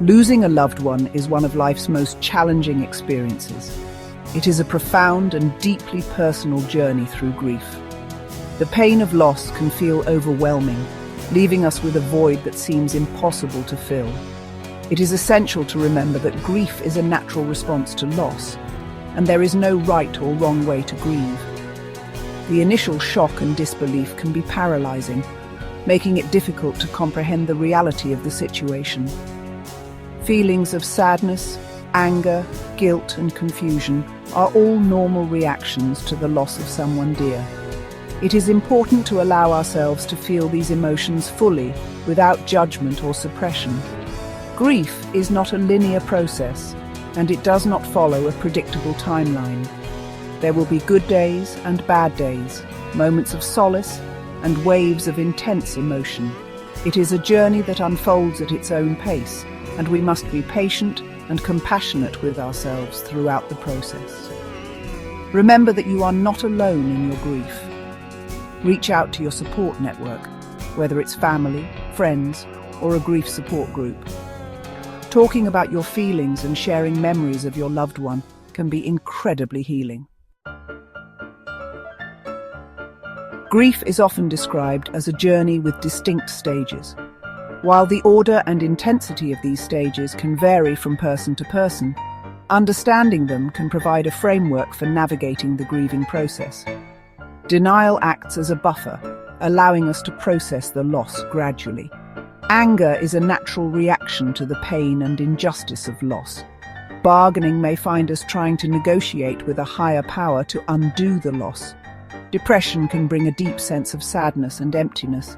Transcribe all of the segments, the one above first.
Losing a loved one is one of life's most challenging experiences. It is a profound and deeply personal journey through grief. The pain of loss can feel overwhelming, leaving us with a void that seems impossible to fill. It is essential to remember that grief is a natural response to loss, and there is no right or wrong way to grieve. The initial shock and disbelief can be paralyzing, making it difficult to comprehend the reality of the situation. Feelings of sadness, anger, guilt, and confusion are all normal reactions to the loss of someone dear. It is important to allow ourselves to feel these emotions fully, without judgment or suppression. Grief is not a linear process, and it does not follow a predictable timeline. There will be good days and bad days, moments of solace and waves of intense emotion. It is a journey that unfolds at its own pace, and we must be patient and compassionate with ourselves throughout the process. Remember that you are not alone in your grief. Reach out to your support network, whether it's family, friends, or a grief support group. Talking about your feelings and sharing memories of your loved one can be incredibly healing. Grief is often described as a journey with distinct stages. While the order and intensity of these stages can vary from person to person, understanding them can provide a framework for navigating the grieving process. Denial acts as a buffer, allowing us to process the loss gradually. Anger is a natural reaction to the pain and injustice of loss. Bargaining may find us trying to negotiate with a higher power to undo the loss. Depression can bring a deep sense of sadness and emptiness.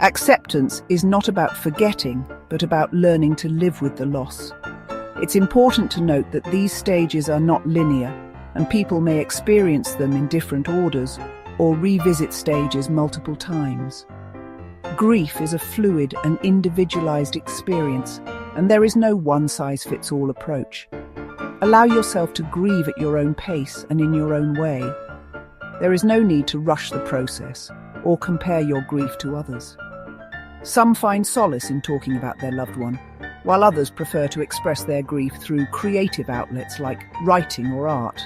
Acceptance is not about forgetting, but about learning to live with the loss. It's important to note that these stages are not linear, and people may experience them in different orders or revisit stages multiple times. Grief is a fluid and individualized experience, and there is no one-size-fits-all approach. Allow yourself to grieve at your own pace and in your own way. There is no need to rush the process or compare your grief to others. Some find solace in talking about their loved one, while others prefer to express their grief through creative outlets like writing or art.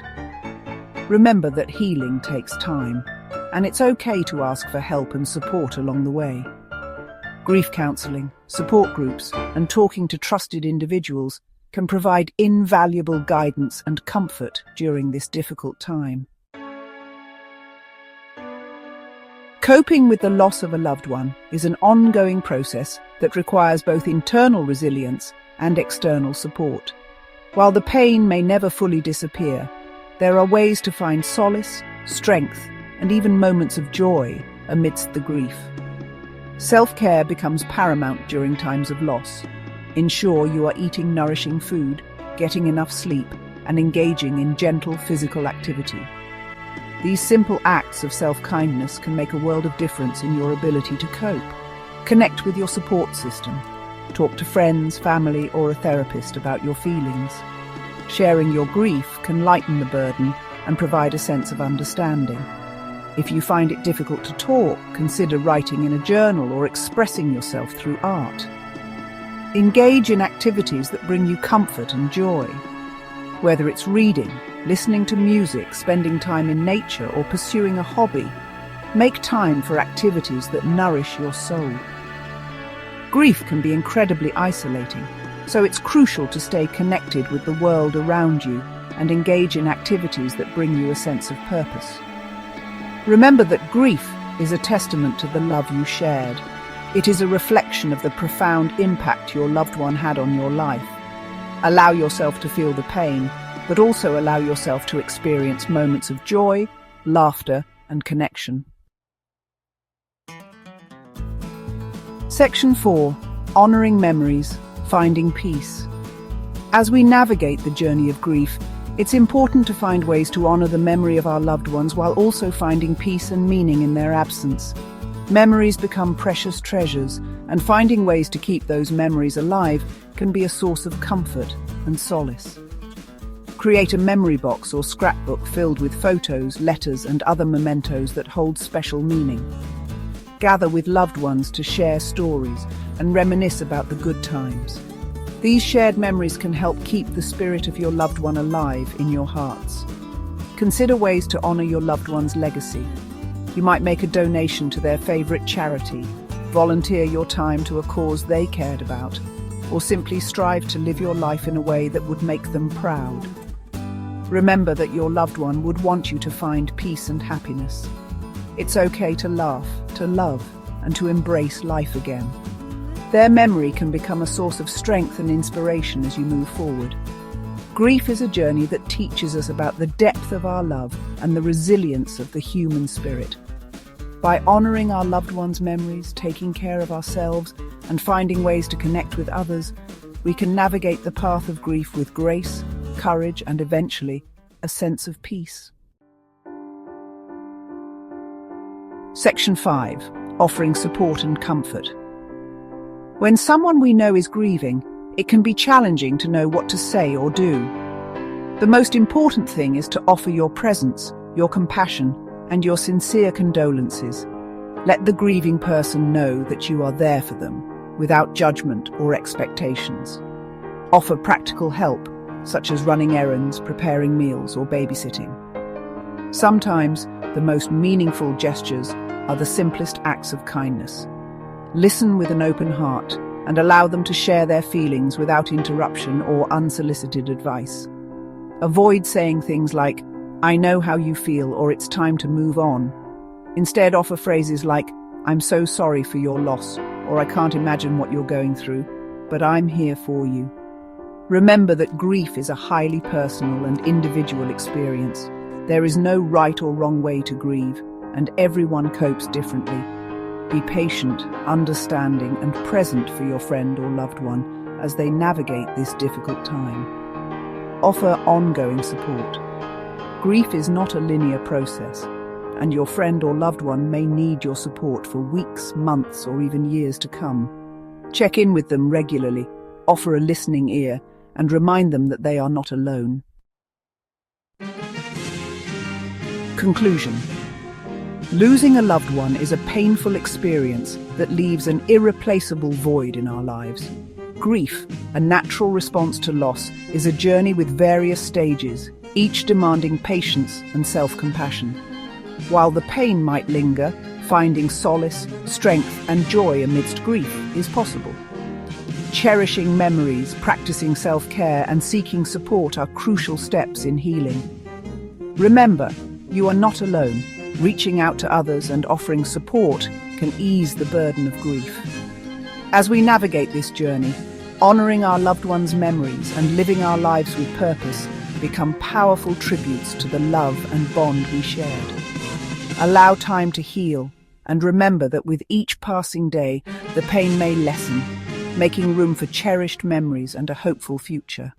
Remember that healing takes time, and it's okay to ask for help and support along the way. Grief counseling, support groups, and talking to trusted individuals can provide invaluable guidance and comfort during this difficult time. Coping with the loss of a loved one is an ongoing process that requires both internal resilience and external support. While the pain may never fully disappear, there are ways to find solace, strength, and even moments of joy amidst the grief. Self-care becomes paramount during times of loss. Ensure you are eating nourishing food, getting enough sleep, and engaging in gentle physical activity. These simple acts of self-kindness can make a world of difference in your ability to cope. Connect with your support system. Talk to friends, family, or a therapist about your feelings. Sharing your grief can lighten the burden and provide a sense of understanding. If you find it difficult to talk, consider writing in a journal or expressing yourself through art. Engage in activities that bring you comfort and joy. Whether it's reading, listening to music, spending time in nature, or pursuing a hobby, make time for activities that nourish your soul. Grief can be incredibly isolating, so it's crucial to stay connected with the world around you and engage in activities that bring you a sense of purpose. Remember that grief is a testament to the love you shared. It is a reflection of the profound impact your loved one had on your life. Allow yourself to feel the pain, but also allow yourself to experience moments of joy, laughter, and connection. Section 4. Honoring memories, finding peace. As we navigate the journey of grief, it's important to find ways to honor the memory of our loved ones while also finding peace and meaning in their absence. Memories become precious treasures, and finding ways to keep those memories alive can be a source of comfort and solace. Create a memory box or scrapbook filled with photos, letters, and other mementos that hold special meaning. Gather with loved ones to share stories and reminisce about the good times. These shared memories can help keep the spirit of your loved one alive in your hearts. Consider ways to honor your loved one's legacy. You might make a donation to their favorite charity, volunteer your time to a cause they cared about, or simply strive to live your life in a way that would make them proud. Remember that your loved one would want you to find peace and happiness. It's okay to laugh, to love, and to embrace life again. Their memory can become a source of strength and inspiration as you move forward. Grief is a journey that teaches us about the depth of our love and the resilience of the human spirit. By honoring our loved ones' memories, taking care of ourselves, and finding ways to connect with others, we can navigate the path of grief with grace, courage, and eventually, a sense of peace. Section 5. Offering support and comfort. When someone we know is grieving, it can be challenging to know what to say or do. The most important thing is to offer your presence, your compassion, and your sincere condolences. Let the grieving person know that you are there for them, without judgment or expectations. Offer practical help, such as running errands, preparing meals, or babysitting. Sometimes, the most meaningful gestures are the simplest acts of kindness. Listen with an open heart and allow them to share their feelings without interruption or unsolicited advice. Avoid saying things like, "I know how you feel," or "It's time to move on." Instead, offer phrases like, "I'm so sorry for your loss," or "I can't imagine what you're going through, but I'm here for you." Remember that grief is a highly personal and individual experience. There is no right or wrong way to grieve, and everyone copes differently. Be patient, understanding, and present for your friend or loved one as they navigate this difficult time. Offer ongoing support. Grief is not a linear process, and your friend or loved one may need your support for weeks, months, or even years to come. Check in with them regularly, offer a listening ear, and remind them that they are not alone. Conclusion. Losing a loved one is a painful experience that leaves an irreplaceable void in our lives. Grief, a natural response to loss, is a journey with various stages, each demanding patience and self-compassion. While the pain might linger, finding solace, strength, and joy amidst grief is possible. Cherishing memories, practicing self-care, and seeking support are crucial steps in healing. Remember, you are not alone. Reaching out to others and offering support can ease the burden of grief. As we navigate this journey, honoring our loved ones' memories and living our lives with purpose become powerful tributes to the love and bond we shared. Allow time to heal, and remember that with each passing day, the pain may lessen, making room for cherished memories and a hopeful future.